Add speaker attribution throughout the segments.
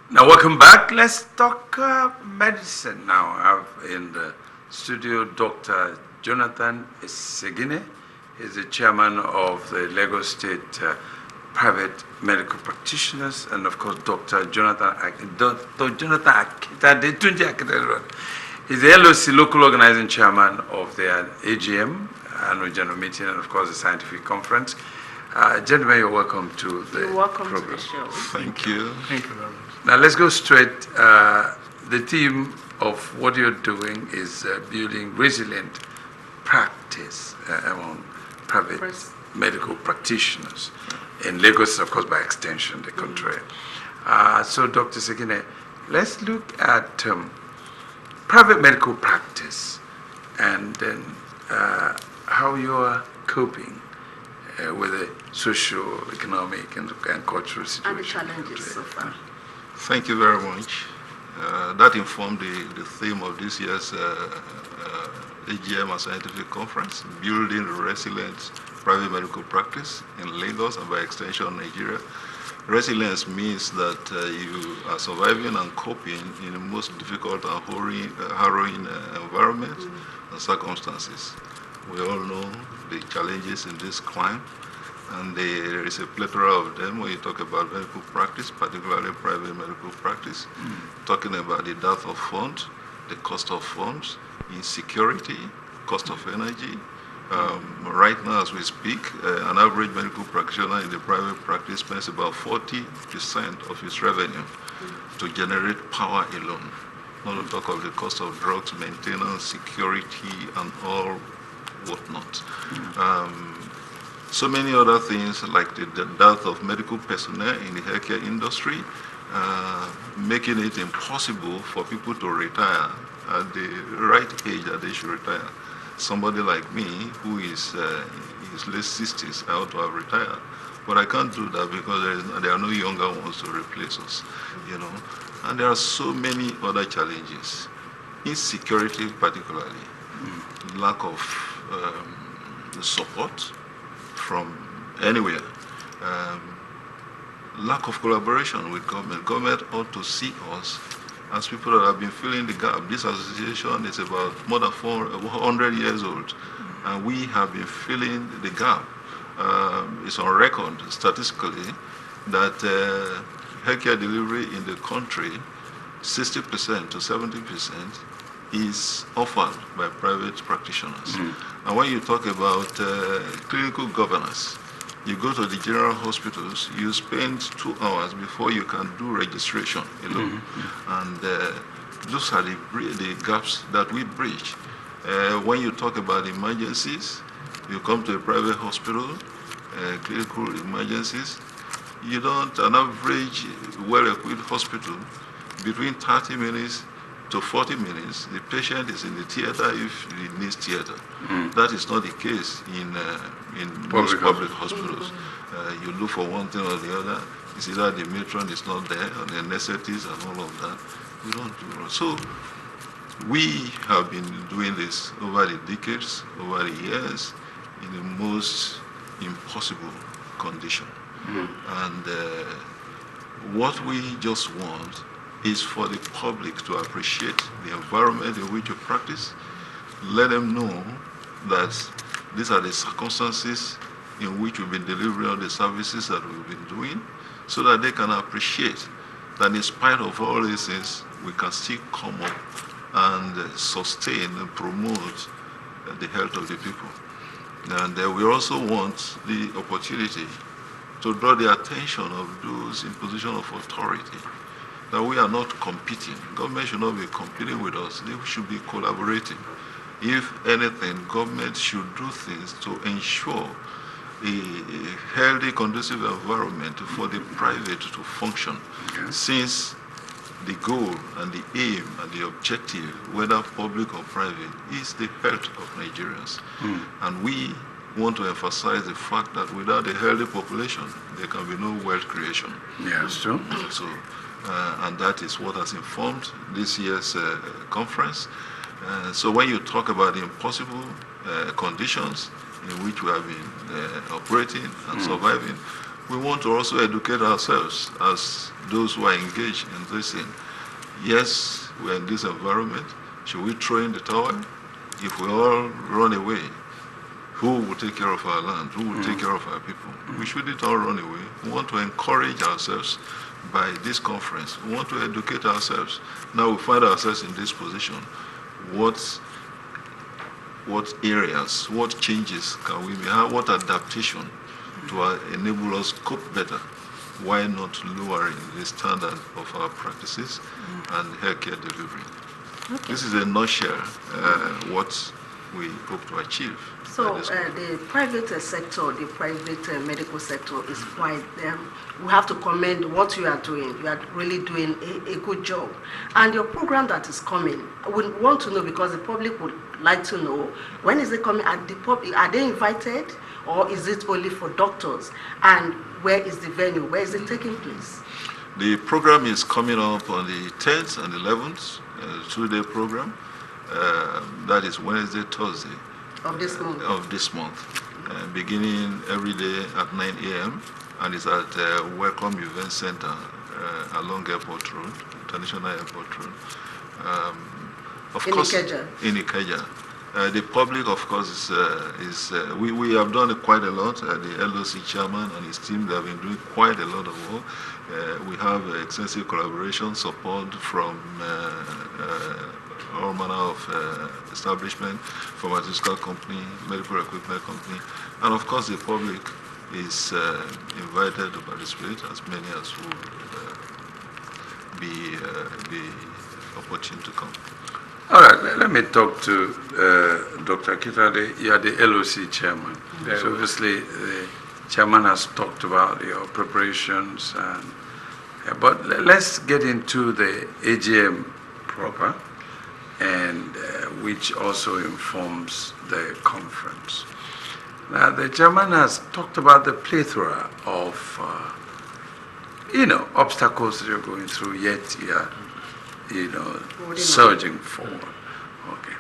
Speaker 1: Now, welcome back. Let's talk medicine now. I have in the studio Dr. Jonathan Esegine. He's the chairman of the Lagos State Private Medical Practitioners, and of course, Dr. Jonathan Akita. He's the LOC local organizing chairman of the AGM, annual general meeting, and of course, the scientific conference. Gentlemen, you're welcome to the program.
Speaker 2: To the show.
Speaker 3: Thank you.
Speaker 2: Thank you very much.
Speaker 1: Now let's go straight. The theme of what you're doing is building resilient practice among private medical practitioners in Lagos, of course, by extension, the country. So, Dr. Segine, let's look at private medical practice and then how you are coping with the social, economic, and cultural situation.
Speaker 2: And the challenges so far.
Speaker 3: Thank you very much. That informed the theme of this year's AGM and Scientific Conference, Building Resilient Private Medical Practice in Lagos and by extension Nigeria. Resilience means that you are surviving and coping in the most difficult and harrowing environments and circumstances. We all know the challenges in this climb, and there is a plethora of them when you talk about medical practice, particularly private medical practice, talking about the dearth of funds, the cost of funds, insecurity, cost of energy. Right now, as we speak, an average medical practitioner in the private practice spends about 40% of his revenue to generate power alone. Not to talk of the cost of drugs, maintenance, security, and all whatnot. So many other things like the dearth of medical personnel in the healthcare industry, making it impossible for people to retire at the right age that they should retire. Somebody like me who is in his late 60s, I ought to have retired. But I can't do that because there are no younger ones to replace us, you know. And there are so many other challenges. Insecurity particularly, lack of support from anywhere, lack of collaboration with government. Government ought to see us as people that have been filling the gap. This association is about more than 400 years old, and we have been filling the gap. It's on record statistically that healthcare delivery in the country, 60% to 70% is offered by private practitioners. And when you talk about clinical governance, you go to the general hospitals, you spend 2 hours before you can do registration alone. And those are the gaps that we bridge. When you talk about emergencies, you come to a private hospital, clinical emergencies, you don't, an average well-equipped hospital, between 30 minutes to 40 minutes, the patient is in the theater if he needs theater. That is not the case in most public hospitals. You look for one thing or the other. It's either the matron is not there, or the necessities and all of that. We don't do that. So we have been doing this over the decades, over the years, in the most impossible condition. And what we just want is for the public to appreciate the environment in which you practice, let them know that these are the circumstances in which we've been delivering all the services that we've been doing, so that they can appreciate that in spite of all these things, we can still come up and sustain and promote the health of the people. And we also want the opportunity to draw the attention of those in position of authority that we are not competing. Government should not be competing with us. They should be collaborating. If anything, government should do things to ensure a healthy, conducive environment for the private to function. Since the goal and the aim and the objective, whether public or private, is the health of Nigerians. And we want to emphasize the fact that without a healthy population, there can be no wealth creation.
Speaker 1: Yeah, that's true.
Speaker 3: So, and that is what has informed this year's conference. So when you talk about the impossible conditions in which we have been operating and surviving, we want to also educate ourselves as those who are engaged in this thing. Yes, we're in this environment. Should we throw in the towel? If we all run away, who will take care of our land? Who will take care of our people? We shouldn't all run away. We want to encourage ourselves by this conference. We want to educate ourselves. Now we find ourselves in this position. What areas, what changes can we have? What adaptation to enable us cope better? Why not lowering the standard of our practices and healthcare delivery? Okay. This is a nutshell what we hope to achieve.
Speaker 2: So the private sector, the private medical sector is quite, we have to commend what you are doing. You are really doing a good job. And your program that is coming, we want to know, because the public would like to know, when is it coming? Are they invited, or is it only for doctors? And where is the venue? Where is it taking place?
Speaker 3: The program is coming up on the 10th and 11th, a 2-day program. That is Wednesday, Thursday.
Speaker 2: Of this month.
Speaker 3: Beginning every day at 9 a.m. and it's at Welcome Event Center along Airport Road, International Airport Road. Of course, in Ikeja. The public, of course, we have done quite a lot. The LOC chairman and his team, they have been doing quite a lot of work. We have extensive collaboration support from all manner of establishment, pharmaceutical company, medical equipment company, and of course the public is invited to participate, as many as would be opportune to come.
Speaker 1: All right, let me talk to Dr. Kitade. You are the LOC chairman. Very so obviously the chairman has talked about your preparations, but let's get into the AGM proper, and which also informs the conference. Now, the chairman has talked about the plethora of, obstacles that you're going through, yet you are, surging forward. Okay.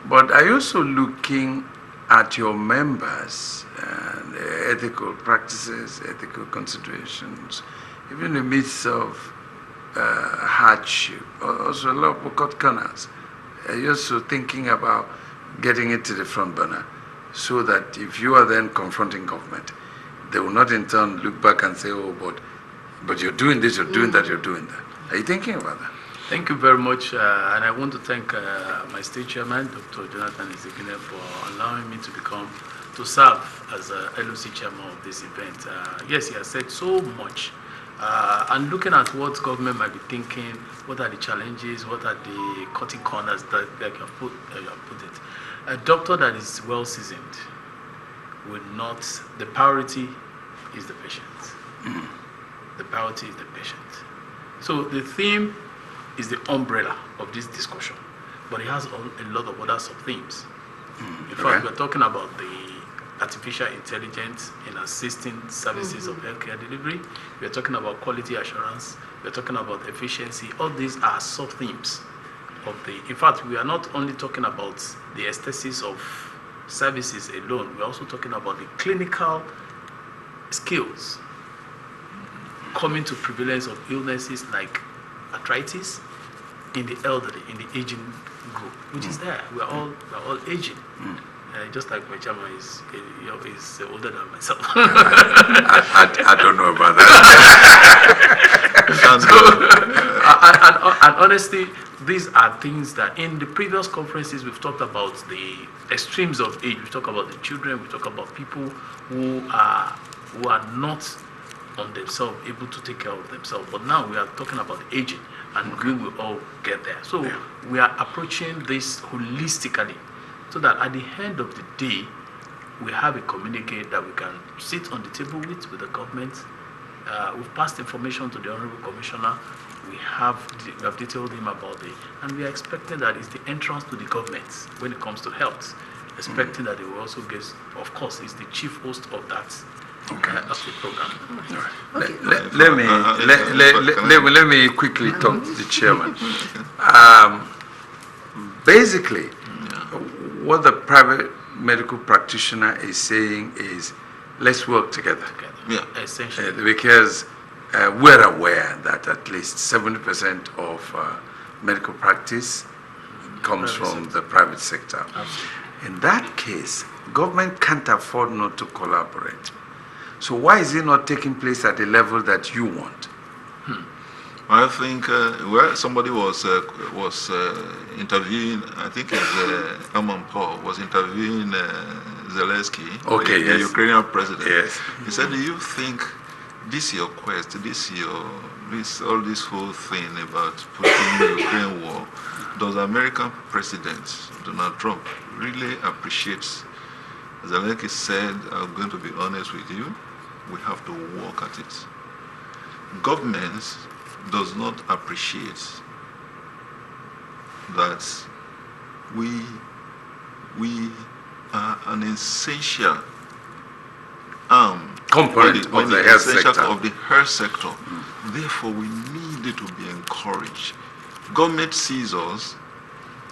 Speaker 1: But are you also looking at your members and their ethical practices, ethical considerations, even in the midst of hardship, also a lot of cut corners? You're also thinking about getting it to the front burner, so that if you are then confronting government, they will not in turn look back and say, oh, but you're doing this, you're doing that, you're doing that. Are you thinking about that?
Speaker 4: Thank you very much, and I want to thank my state chairman, Dr. Jonathan Esegine, for allowing me to serve as a LOC chairman of this event. Yes, he has said so much. And looking at what government might be thinking, what are the challenges, what are the cutting corners that you have put it. A doctor that is well seasoned will not, the priority is the patient. The priority is the patient. So the theme is the umbrella of this discussion, but it has a lot of other sub-themes. In fact, we're talking about the artificial intelligence in assisting services of healthcare delivery. We're talking about quality assurance. We're talking about efficiency. All these are sub-themes of the. In fact, we are not only talking about the aesthetics of services alone. We're also talking about the clinical skills coming to prevalence of illnesses like arthritis in the elderly, in the aging group, which is there. We're all aging. Just like my chairman is older than myself.
Speaker 1: I don't know about that.
Speaker 4: And honestly, these are things that in the previous conferences we've talked about the extremes of age. We talk about the children. We talk about people who are not on themselves, able to take care of themselves. But now we are talking about aging, and we will all get there. So we are approaching this holistically, so that at the end of the day, we have a communique that we can sit on the table with the government. We've passed information to the Honorable Commissioner. We have detailed him about it, and we are expecting that it's the entrance to the government when it comes to health. Expecting that they will also get, of course, is the chief host of that. Of the program.
Speaker 1: Let me quickly talk to the chairman. Basically, what the private medical practitioner is saying is let's work together.
Speaker 3: Yeah.
Speaker 4: Essentially.
Speaker 1: Because we're aware that at least 70% of medical practice comes from the private sector.
Speaker 4: Absolutely.
Speaker 1: In that case, government can't afford not to collaborate. So why is it not taking place at the level that you want?
Speaker 3: I think where somebody was interviewing, I think it's ANPMP was interviewing Zelensky,
Speaker 1: Okay,
Speaker 3: the
Speaker 1: yes.
Speaker 3: Ukrainian president.
Speaker 1: Yes.
Speaker 3: He said, "Do you think this your quest, all this whole thing about pushing the Ukraine war, does American President Donald Trump really appreciates?" Zelensky said, "I'm going to be honest with you, we have to work at it. Governments does not appreciate that we are an essential
Speaker 1: Component of the health sector.
Speaker 3: Of the health sector. Therefore, we need to be encouraged. Government sees us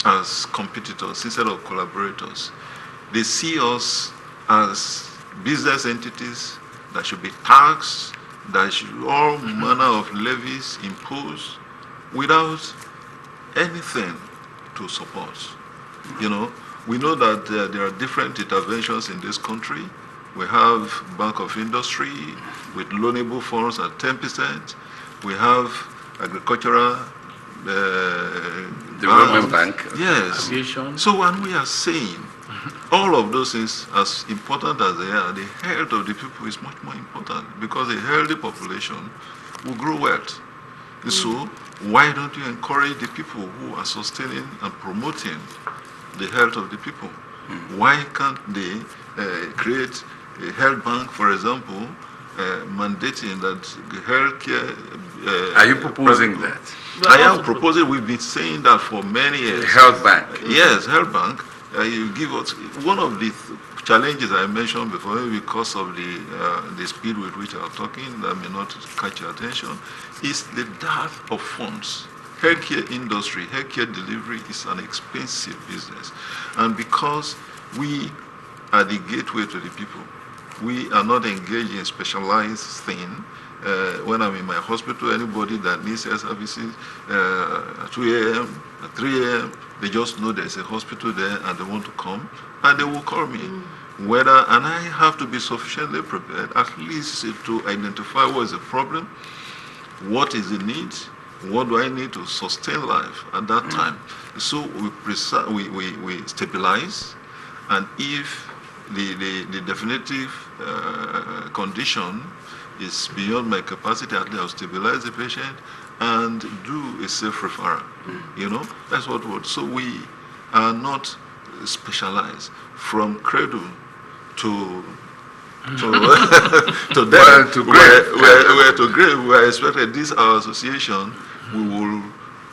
Speaker 3: as competitors instead of collaborators. They see us as business entities that should be taxed, that should all manner of levies imposed without anything to support. You know, we know that there are different interventions in this country. We have Bank of Industry with loanable funds at 10%. We have agricultural
Speaker 1: Development Bank.
Speaker 3: Yes.
Speaker 4: Aviation.
Speaker 3: So when we are saying all of those things, as important as they are, the health of the people is much more important, because a healthy population will grow wealth. So why don't you encourage the people who are sustaining and promoting the health of the people? Why can't they create a health bank, for example, mandating that the healthcare...
Speaker 1: Are you proposing that?
Speaker 3: I am proposing. We've been saying that for many years.
Speaker 1: The health bank.
Speaker 3: Yes, health bank. You give us one of the challenges I mentioned before, maybe because of the speed with which I'm talking, that may not catch your attention, is the dearth of funds. Healthcare industry, healthcare delivery is an expensive business, and because we are the gateway to the people, we are not engaged in specialized thing. When I'm in my hospital, anybody that needs health services at 2 a.m., at 3 a.m., they just know there's a hospital there and they want to come, and they will call me. And I have to be sufficiently prepared, at least to identify what is the problem, what is the need, what do I need to sustain life at that time. So we stabilize, and if the definitive condition is beyond my capacity, at least I'll stabilize the patient and do a safe referral. You know, that's what we. So we are not specialized from cradle to to death. We're to grave. We are expected. This our association. We will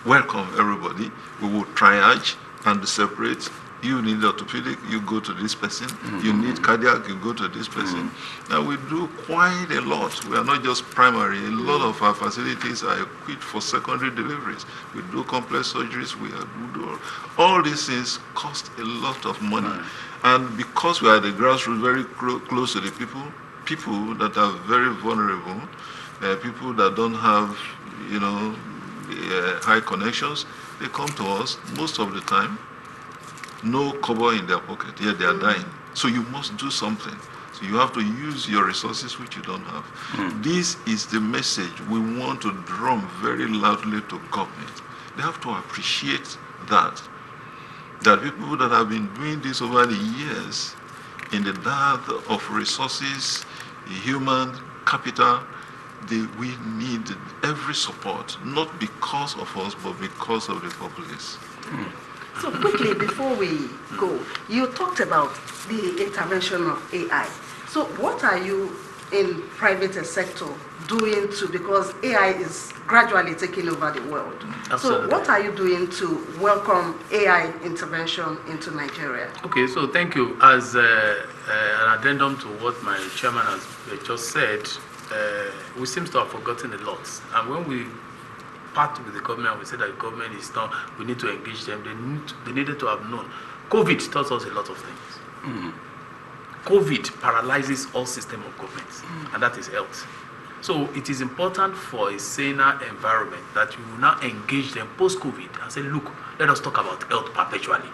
Speaker 3: welcome everybody. We will triage and separate. You need orthopedic, you go to this person. You need cardiac, you go to this person. Now we do quite a lot. We are not just primary. A lot of our facilities are equipped for secondary deliveries. We do complex surgeries. We do all these things cost a lot of money. And because we are the grassroots, very close to the people that are very vulnerable, people that don't have, you know, high connections, they come to us most of the time. No cover in their pocket, yet they are dying. So you must do something. So you have to use your resources which you don't have. This is the message we want to drum very loudly to government. They have to appreciate that people that have been doing this over the years, in the dearth of resources, human capital, we need every support, not because of us, but because of the populace.
Speaker 2: So quickly, before we go, you talked about the intervention of AI. So what are you in private sector doing because AI is gradually taking over the world.
Speaker 4: Absolutely.
Speaker 2: So what are you doing to welcome AI intervention into Nigeria?
Speaker 4: Okay, so thank you. As an addendum to what my chairman has just said, we seem to have forgotten a lot. And when we part with the government, we said that the government is not, we need to engage them. They needed to have known. COVID taught us a lot of things. COVID paralyzes all systems of government, and that is health. So it is important for a saner environment that you will now engage them post-COVID and say, look, let us talk about health perpetually.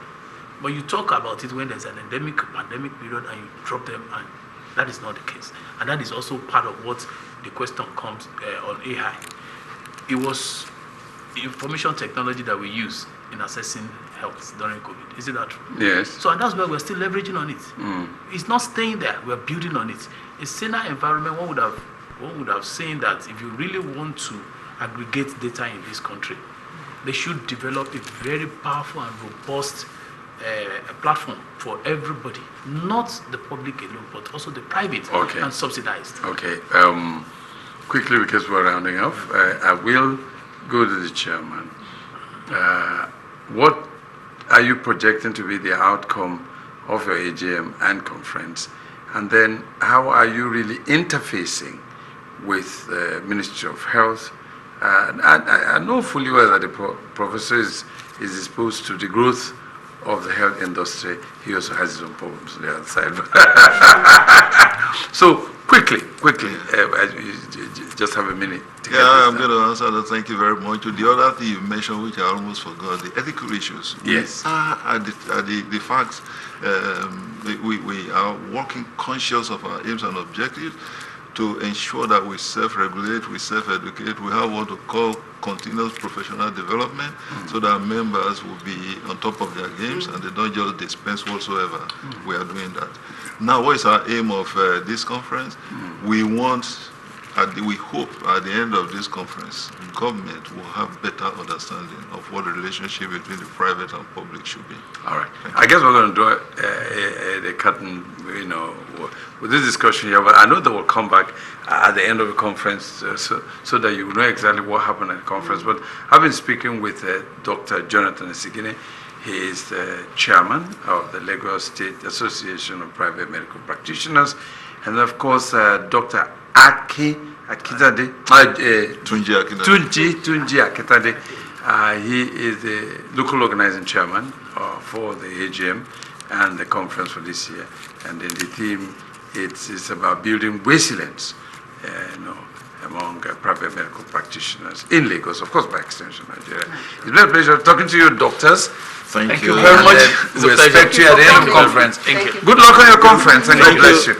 Speaker 4: But you talk about it when there's an endemic, pandemic period, and you drop them, and that is not the case. And that is also part of what the question comes on AI. It was information technology that we use in assessing health during COVID. Is it that true?
Speaker 1: Yes.
Speaker 4: So and that's why we're still leveraging on it. It's not staying there, we're building on it. A saner environment, one would have seen that if you really want to aggregate data in this country, they should develop a very powerful and robust platform for everybody, not the public alone, but also the private and subsidized.
Speaker 1: Okay. Quickly, because we're rounding off, I will go to the chairman. What are you projecting to be the outcome of your AGM and conference? And then how are you really interfacing with the Ministry of Health? I know fully well that the professor is exposed to the growth of the health industry. He also has his own problems on the other side. So quickly, just have a minute.
Speaker 3: I'm going to answer that. Thank you very much. To the other thing you mentioned, which I almost forgot, the ethical issues.
Speaker 1: Yes.
Speaker 3: The facts, we are working conscious of our aims and objectives to ensure that we self-regulate, we self-educate, we have what we call continuous professional development, so that members will be on top of their games and they don't just dispense whatsoever. We are doing that. Now, what is our aim of this conference? We hope at the end of this conference, government will have better understanding of what the relationship between the private and public should be.
Speaker 1: All right. I guess we're going to do the curtain, with this discussion here, but I know that we'll come back at the end of the conference so that you know exactly what happened at the conference. But I've been speaking with Dr. Jonathan Esegine. He is the chairman of the Lagos State Association of Private Medical Practitioners. And of course, Dr. Akitade, Tunji Akitade. He is the local organizing chairman for the AGM and the conference for this year. And then the theme is about building resilience, among private medical practitioners in Lagos, of course, by extension, Nigeria. It's been a pleasure talking to you, doctors.
Speaker 4: Thank you very much.
Speaker 1: We expect you at the end of the conference.
Speaker 4: Thank you.
Speaker 1: Good luck on your conference, and God bless you.